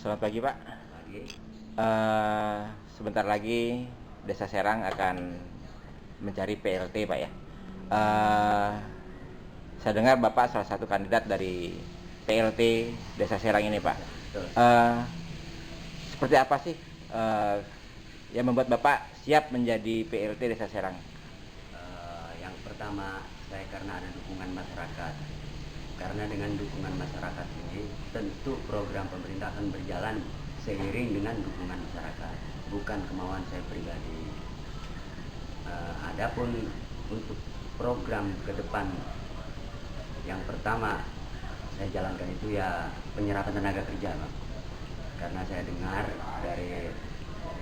Selamat pagi Pak. Pagi. Sebentar lagi Desa Serang akan mencari PLT Pak ya. Eh, saya dengar Bapak salah satu kandidat dari PLT Desa Serang ini Pak. Betul. Seperti apa sih yang membuat Bapak siap menjadi PLT Desa Serang? Yang pertama, saya karena ada dukungan masyarakat. Karena dengan dukungan masyarakat ini, tentu program pemerintah akan berjalan seiring dengan dukungan masyarakat, bukan kemauan saya pribadi. Adapun untuk program ke depan, yang pertama saya jalankan itu ya penyerapan tenaga kerja, Bang. Karena saya dengar dari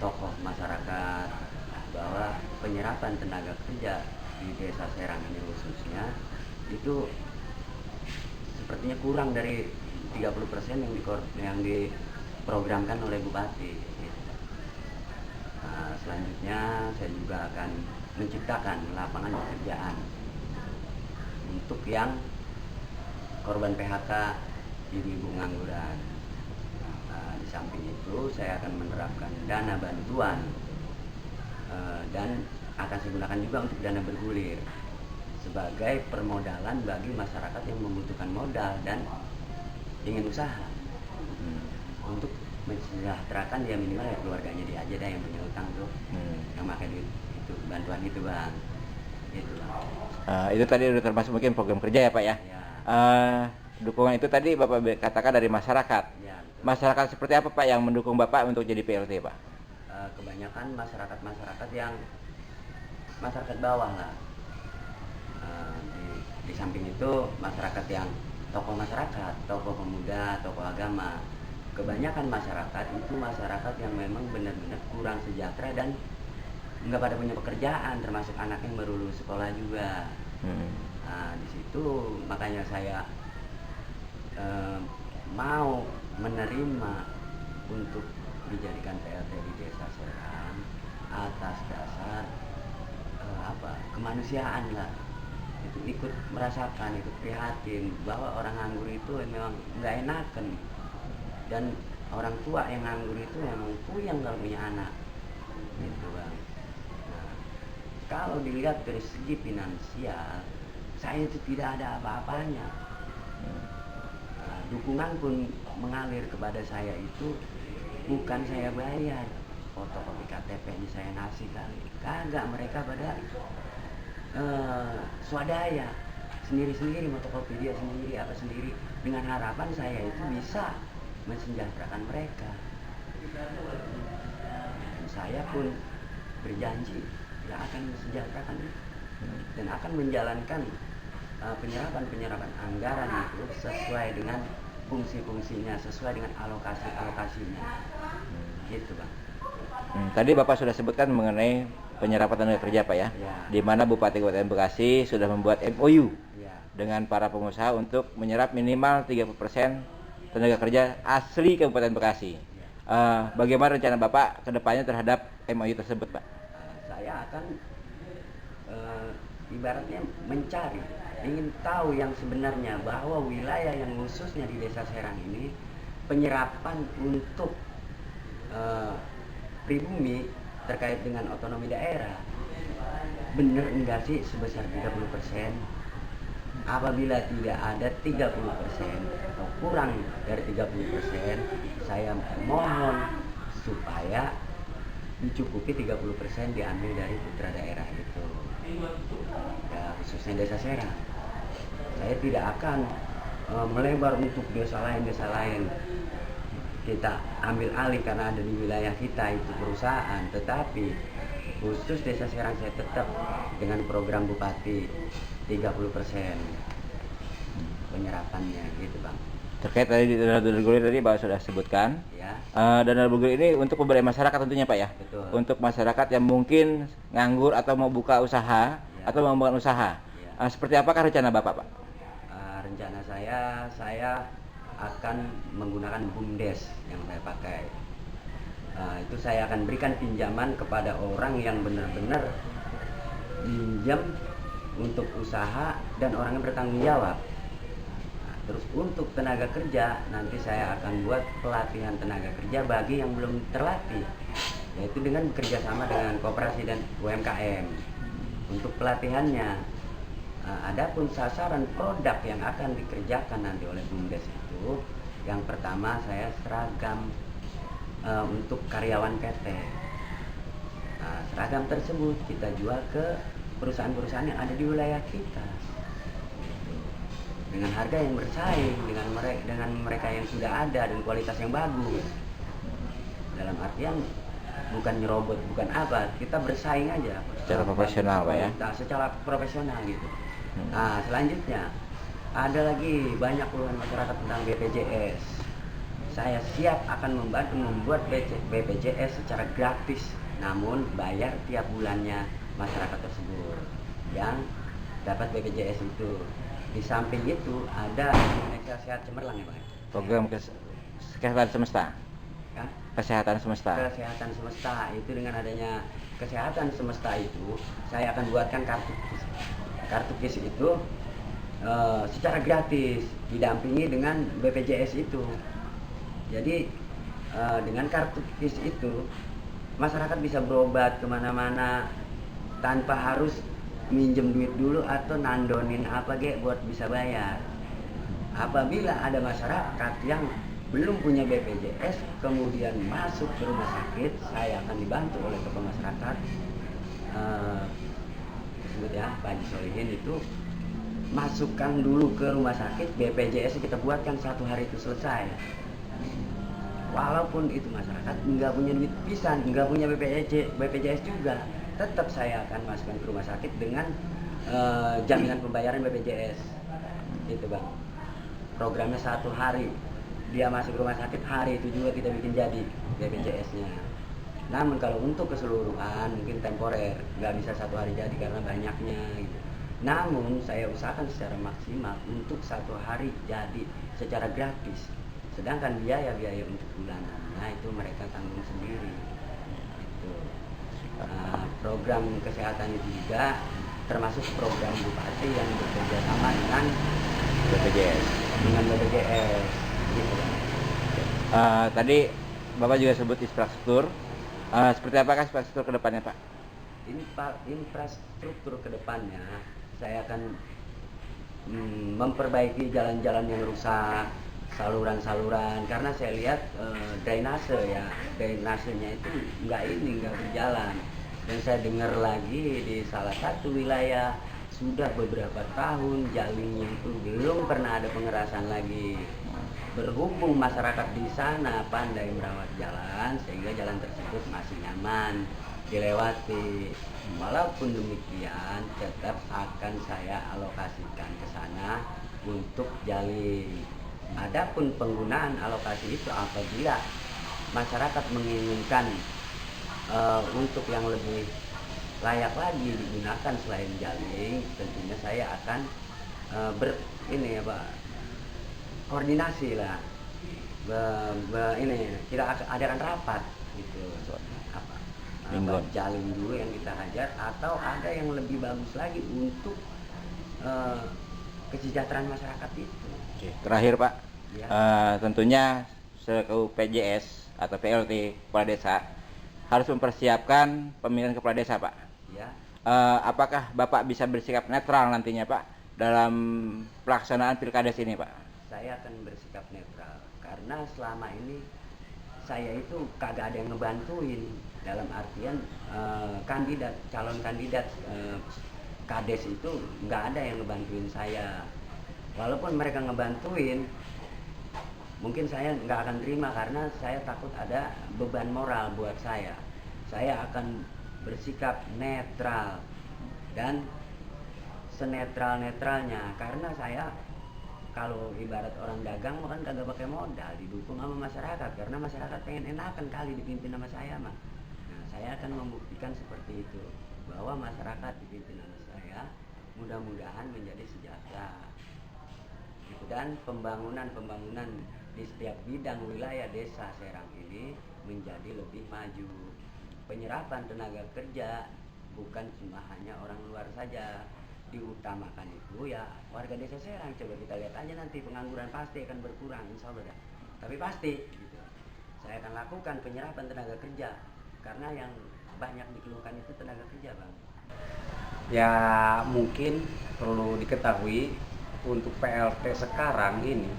tokoh masyarakat bahwa penyerapan tenaga kerja di Desa Serang ini khususnya itu sepertinya kurang dari 30% yang diprogramkan oleh Bupati. Nah, selanjutnya saya juga akan menciptakan lapangan pekerjaan untuk yang korban PHK ibu-ibu pengangguran. Nah, di samping itu saya akan menerapkan dana bantuan dan akan saya gunakan juga untuk dana bergulir sebagai permodalan bagi masyarakat yang membutuhkan modal dan ingin usaha untuk mensejahterakan dia, minimal ya keluarganya dia aja dah yang punya utang tuh, yang pakai duit itu bantuan itu, Bang. Itu, Bang. Itu tadi udah termasuk mungkin program kerja ya Pak ya. Ya. Dukungan itu tadi Bapak katakan dari masyarakat. Ya, betul. Masyarakat seperti apa Pak yang mendukung Bapak untuk jadi PLT Pak? Kebanyakan masyarakat yang masyarakat bawah lah. Di samping itu masyarakat yang tokoh masyarakat, tokoh pemuda, tokoh agama. Kebanyakan masyarakat itu masyarakat yang memang benar-benar kurang sejahtera dan nggak pada punya pekerjaan, termasuk anak yang baru lulus sekolah juga. Nah, di situ makanya saya mau menerima untuk dijadikan PLT di Desa Serang atas dasar kemanusiaan lah. Itu ikut merasakan, ikut prihatin bahwa orang nganggur itu memang nggak enakan, dan orang tua yang nganggur itu memang puyeng kalau punya anak, gitu, Bang. Nah, kalau dilihat dari segi finansial, saya itu tidak ada apa-apanya. Dukungan pun mengalir kepada saya itu bukan saya bayar, fotokopi KTP ini saya ngasih kali, kagak, mereka pada swadaya sendiri-sendiri, fotokopi dia sendiri, apa sendiri, dengan harapan saya itu bisa mensejahterakan mereka. Dan saya pun berjanji ya akan mensejahterakan dan akan menjalankan penyerapan anggaran itu sesuai dengan fungsi-fungsinya, sesuai dengan alokasinya, gitu, Bang. Tadi Bapak sudah sebutkan mengenai penyerapan tenaga kerja Pak ya, di mana Bupati Kabupaten Bekasi sudah membuat MOU dengan para pengusaha untuk menyerap minimal 30% tenaga kerja asli Kabupaten Bekasi. Bagaimana rencana Bapak ke depannya terhadap MOU tersebut Pak? Saya akan ibaratnya mencari, ingin tahu yang sebenarnya, bahwa wilayah yang khususnya di Desa Serang ini penyerapan untuk pribumi terkait dengan otonomi daerah benar enggak sih sebesar 30%? Apabila tidak ada 30% atau kurang dari 30%, saya mohon supaya dicukupi 30% diambil dari putra daerah itu, ya, khususnya Desa Serang. Saya tidak akan melebar untuk desa lain kita ambil alih karena ada di wilayah kita itu perusahaan, tetapi khusus Desa Serang saya tetap dengan program Bupati 30% penyerapannya, gitu, Bang. Terkait tadi dana bergulir tadi Bapak sudah sebutkan. Ya. Dana bergulir ini untuk pemberdayaan masyarakat tentunya Pak ya. Betul. Untuk masyarakat yang mungkin nganggur atau mau buka usaha atau mau membangun usaha. Seperti apakah rencana Bapak Pak? Rencana saya akan menggunakan BUMDes yang saya pakai. Itu saya akan berikan pinjaman kepada orang yang benar-benar pinjam untuk usaha dan orangnya bertanggung jawab. Terus untuk tenaga kerja nanti saya akan buat pelatihan tenaga kerja bagi yang belum terlatih, yaitu dengan bekerja sama dengan koperasi dan UMKM. Untuk pelatihannya, adapun sasaran produk yang akan dikerjakan nanti oleh BUMDes itu, yang pertama saya seragam untuk karyawan PT. Nah, seragam tersebut kita jual ke perusahaan-perusahaan yang ada di wilayah kita dengan harga yang bersaing dengan mereka yang sudah ada dan kualitas yang bagus. Dalam artian bukan nyerobot, bukan apa, kita bersaing aja Secara profesional, Pak ya? Secara profesional gitu. Nah, selanjutnya ada lagi banyak keluhan masyarakat tentang BPJS. Saya siap akan membantu membuat BPJS secara gratis, namun bayar tiap bulannya masyarakat tersebut yang dapat BPJS itu. Di samping itu ada Indonesia Sehat Cemerlang ya Pak. Program kesehatan semesta. Ya? Kesehatan semesta. Kesehatan semesta itu, dengan adanya kesehatan semesta itu saya akan buatkan kartu KIS itu secara gratis didampingi dengan BPJS itu. Jadi dengan kartu KIS itu masyarakat bisa berobat kemana-mana tanpa harus minjem duit dulu atau nandonin apa buat bisa bayar. Apabila ada masyarakat yang belum punya BPJS kemudian masuk ke rumah sakit, saya akan dibantu oleh tokoh masyarakat tersebut ya, Pak Haji Solihin itu masukkan dulu ke rumah sakit, BPJS kita buatkan 1 hari itu selesai. Walaupun itu masyarakat nggak punya duit pisan, nggak punya BPJS juga, tetap saya akan masukkan ke rumah sakit dengan jaminan pembayaran BPJS. Itu Bang. Programnya 1 hari. Dia masuk rumah sakit, hari itu juga kita bikin jadi BPJS-nya. Namun kalau untuk keseluruhan mungkin temporer, nggak bisa 1 hari jadi karena banyaknya gitu. Namun saya usahakan secara maksimal untuk 1 hari jadi secara gratis. Sedangkan biaya-biaya untuk bulanan, nah itu mereka tanggung sendiri. Itu. Program kesehatan itu juga termasuk program bupati yang bekerja sama dengan BPJS. Gitu. Tadi Bapak juga sebut infrastruktur. Seperti apakah infrastruktur ke depannya, Pak? Infrastruktur ke depannya saya akan memperbaiki jalan-jalan yang rusak, saluran-saluran, karena saya lihat drainasenya itu nggak berjalan. Dan saya dengar lagi di salah satu wilayah sudah beberapa tahun jalingnya itu belum pernah ada pengerasan lagi. Berhubung masyarakat di sana pandai merawat jalan sehingga jalan tersebut masih nyaman dilewati. Walaupun demikian tetap akan saya alokasikan ke sana untuk jaling. Adapun penggunaan alokasi itu apabila masyarakat menginginkan untuk yang lebih layak lagi digunakan selain jaling, tentunya saya akan koordinasi lah. Kita adakan rapat gitu. Jaling dulu yang kita hajar atau ada yang lebih bagus lagi untuk kesejahteraan masyarakat itu. Oke, terakhir Pak, Ya. Tentunya selaku PJS atau PLT Kepala Desa harus mempersiapkan pemilihan Kepala Desa, Pak. Ya. Apakah Bapak bisa bersikap netral nantinya, Pak, dalam pelaksanaan pilkades ini, Pak? Saya akan bersikap netral karena selama ini saya itu kagak ada yang ngebantuin, dalam artian calon kandidat kades itu nggak ada yang ngebantuin saya. Walaupun mereka ngebantuin, mungkin saya nggak akan terima karena saya takut ada beban moral buat saya. Saya akan bersikap netral dan senetral-netralnya, karena saya kalau ibarat orang dagang kan kagak pakai modal, didukung sama masyarakat karena masyarakat pengen enakan kali dipimpin sama saya mah. Nah, saya akan membuktikan seperti itu bahwa masyarakat dipimpin sama saya mudah-mudahan menjadi sejahtera. Dan pembangunan di setiap bidang wilayah desa Serang ini menjadi lebih maju. Penyerapan tenaga kerja bukan cuma hanya orang luar saja, diutamakan itu ya warga desa Serang. Coba kita lihat aja nanti pengangguran pasti akan berkurang, insya Allah dah. Tapi pasti gitu. Saya akan lakukan penyerapan tenaga kerja karena yang banyak dikeluhkan itu tenaga kerja, Bang. Ya mungkin perlu diketahui untuk PLT sekarang ini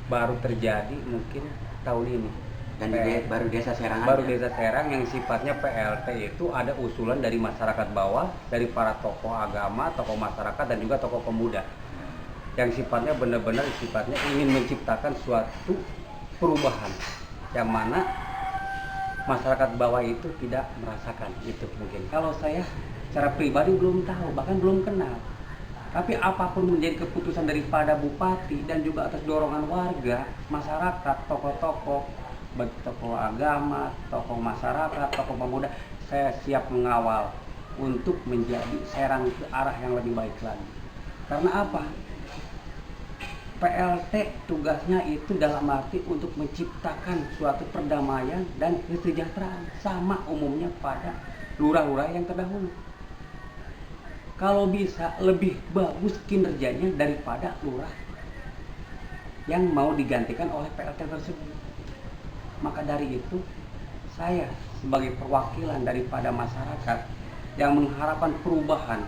baru terjadi mungkin tahun ini. Dan baru desa Serang baru aja. desa Serang yang sifatnya PLT itu ada usulan dari masyarakat bawah, dari para tokoh agama, tokoh masyarakat dan juga tokoh pemuda yang sifatnya benar-benar sifatnya ingin menciptakan suatu perubahan yang mana masyarakat bawah itu tidak merasakan itu. Mungkin kalau saya secara pribadi belum tahu, bahkan belum kenal, tapi apapun menjadi keputusan daripada bupati dan juga atas dorongan warga, masyarakat, tokoh-tokoh, tokoh agama, tokoh masyarakat, tokoh pemuda, saya siap mengawal untuk menjadi Serang ke arah yang lebih baik lagi. Karena apa? PLT tugasnya itu dalam arti untuk menciptakan suatu perdamaian dan kesejahteraan sama umumnya pada lurah-lurah yang terdahulu. Kalau bisa lebih bagus kinerjanya daripada lurah yang mau digantikan oleh PLT tersebut. Maka dari itu saya sebagai perwakilan daripada masyarakat yang mengharapkan perubahan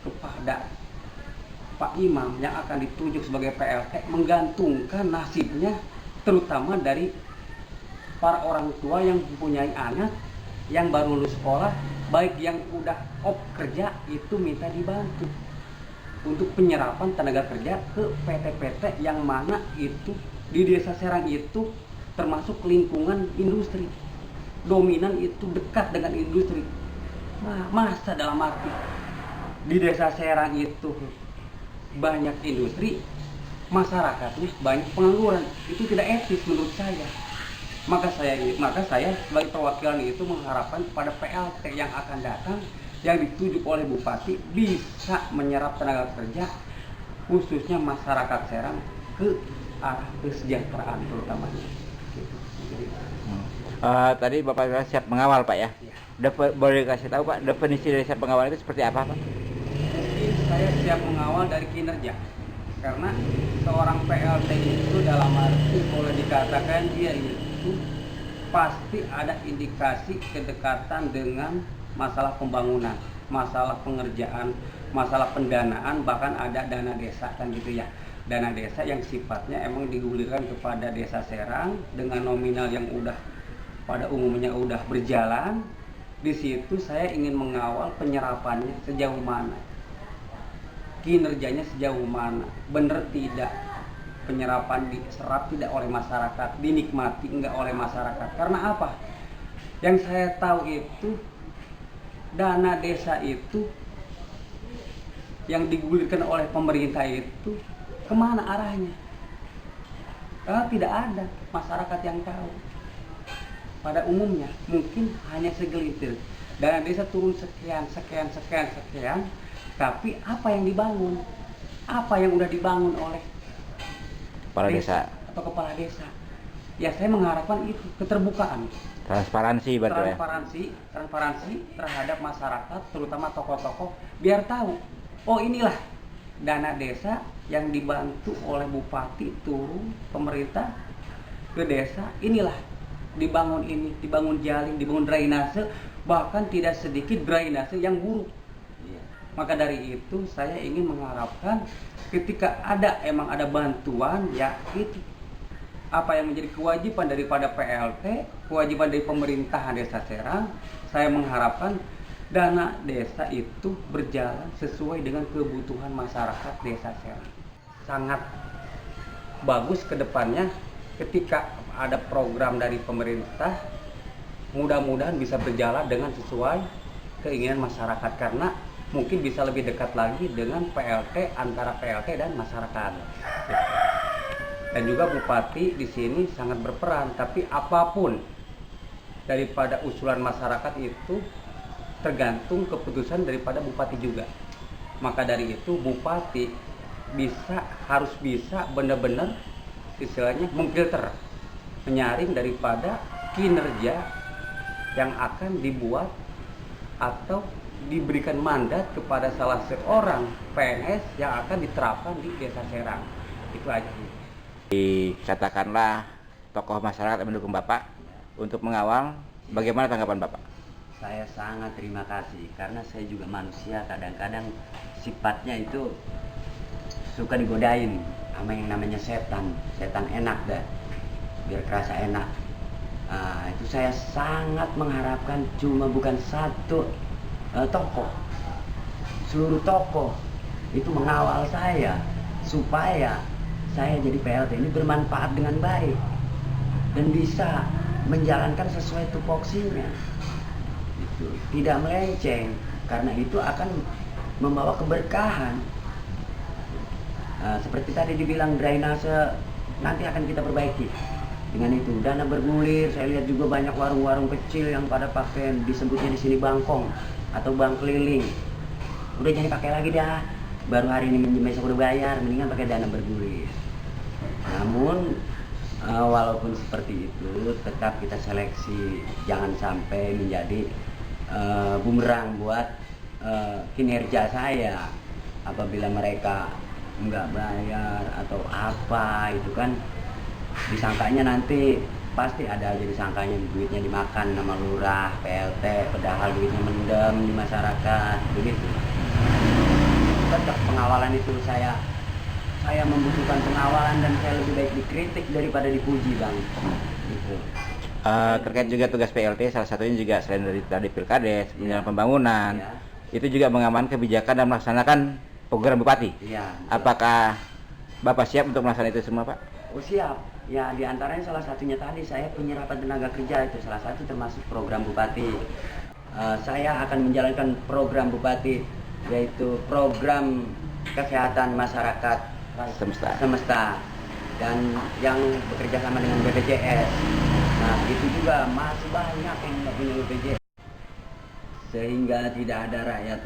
kepada Pak Imam yang akan ditunjuk sebagai PLT, menggantungkan nasibnya terutama dari para orang tua yang mempunyai anak yang baru lulus sekolah, baik yang udah kerja itu minta dibantu untuk penyerapan tenaga kerja ke PT-PT yang mana itu di desa Serang itu termasuk lingkungan industri, dominan itu dekat dengan industri. Nah, masa dalam arti di desa Serang itu banyak industri, masyarakatnya banyak pengangguran, itu tidak etis menurut saya. Maka saya sebagai perwakilan itu mengharapkan kepada PLT yang akan datang yang ditunjuk oleh bupati bisa menyerap tenaga kerja khususnya masyarakat Serang ke arah kesejahteraan terutamanya. Tadi Bapak bilang siap mengawal, Pak ya? Boleh kasih tahu, Pak, definisi dari siap mengawal itu seperti apa, Pak? Mungkin saya siap mengawal dari kinerja, karena seorang PLT itu dalam arti boleh dikatakan dia itu pasti ada indikasi kedekatan dengan masalah pembangunan, masalah pengerjaan, masalah pendanaan, bahkan ada dana desa kan gitu ya. Dana desa yang sifatnya emang digulirkan kepada desa Serang dengan nominal yang udah pada umumnya udah berjalan. Di situ saya ingin mengawal penyerapannya sejauh mana, kinerjanya sejauh mana, benar tidak penyerapan diserap tidak oleh masyarakat, dinikmati enggak oleh masyarakat. Karena apa? Yang saya tahu itu dana desa itu yang digulirkan oleh pemerintah itu kemana arahnya? Karena tidak ada masyarakat yang tahu. Pada umumnya mungkin hanya segelintir. Dana desa turun sekian, tapi apa yang dibangun? Apa yang udah dibangun oleh Kepala desa atau kepala desa? Ya saya mengharapkan itu keterbukaan. transparansi, betul ya? Transparansi terhadap masyarakat, terutama tokoh-tokoh, biar tahu, oh inilah dana desa yang dibantu oleh bupati turun pemerintah ke desa, inilah dibangun ini, dibangun jalan, dibangun drainase, bahkan tidak sedikit drainase yang buruk. Maka dari itu saya ingin mengharapkan ketika emang ada bantuan, ya itu apa yang menjadi kewajiban daripada PLT, kewajiban dari pemerintahan desa Serang, saya mengharapkan dana desa itu berjalan sesuai dengan kebutuhan masyarakat desa Serang. Sangat bagus ke depannya ketika ada program dari pemerintah, mudah-mudahan bisa berjalan dengan sesuai keinginan masyarakat, karena mungkin bisa lebih dekat lagi dengan PLT, antara PLT dan masyarakat. Dan juga bupati di sini sangat berperan, tapi apapun daripada usulan masyarakat itu tergantung keputusan daripada bupati juga. Maka dari itu bupati harus bisa benar-benar istilahnya memfilter, menyaring daripada kinerja yang akan dibuat atau diberikan mandat kepada salah seorang PNS yang akan diterapkan di Desa Serang. Itu aja. Katakanlah tokoh masyarakat yang mendukung Bapak untuk mengawal, bagaimana tanggapan Bapak? Saya sangat terima kasih karena saya juga manusia, kadang-kadang sifatnya itu suka digodain sama yang namanya setan enak dah, biar kerasa enak. Itu saya sangat mengharapkan cuma bukan satu tokoh, seluruh tokoh itu mengawal saya supaya saya jadi PLT ini bermanfaat dengan baik dan bisa menjalankan sesuai tupoksinya. Itu tidak melenceng, karena itu akan membawa keberkahan. Seperti tadi dibilang drainase nanti akan kita perbaiki dengan itu. Dana bergulir, saya lihat juga banyak warung-warung kecil yang pada pakai, disebutnya di sini bangkong atau bank keliling. Udah jangan pakai lagi dah, baru hari ini minjem besok udah bayar, mendingan pakai dana bergulir. Namun walaupun seperti itu, tetap kita seleksi, jangan sampai menjadi bumerang buat kinerja saya. Apabila mereka nggak bayar atau apa, itu kan disangkanya nanti pasti ada aja disangkanya duitnya dimakan sama lurah, PLT, padahal duitnya mendem di masyarakat, begitu. Tetap pengawalan itu saya membutuhkan pengawalan dan saya lebih baik dikritik daripada dipuji, Bang. Gitu. Terkait juga tugas PLT, salah satunya juga selain dari tadi Pilkades, penyelenggaraan pembangunan, Ya. itu juga mengamankan kebijakan dan melaksanakan program Bupati. Iya. Apakah Bapak siap untuk melaksanakan itu semua, Pak? Oh siap. Ya diantaranya salah satunya tadi saya penyerapan tenaga kerja, itu salah satu termasuk program Bupati. Saya akan menjalankan program Bupati, yaitu program kesehatan masyarakat semesta dan yang bekerja sama dengan BPJS. Nah itu juga masih banyak yang nggak punya BPJS, sehingga tidak ada rakyat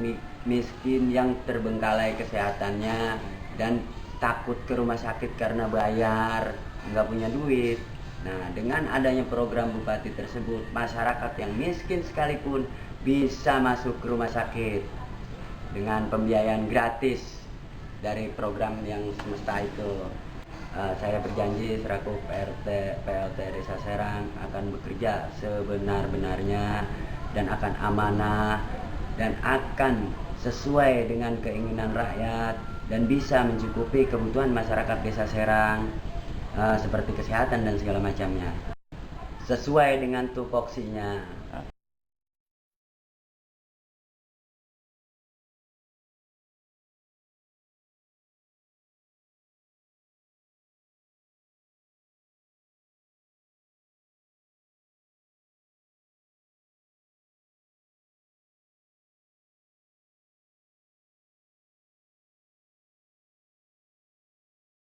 miskin yang terbengkalai kesehatannya dan takut ke rumah sakit karena bayar, nggak punya duit. Nah dengan adanya program Bupati tersebut, masyarakat yang miskin sekalipun bisa masuk ke rumah sakit dengan pembiayaan gratis dari program yang semesta itu. Saya berjanji selaku PLT Desa Serang akan bekerja sebenar-benarnya dan akan amanah dan akan sesuai dengan keinginan rakyat dan bisa mencukupi kebutuhan masyarakat Desa Serang seperti kesehatan dan segala macamnya sesuai dengan tupoksinya.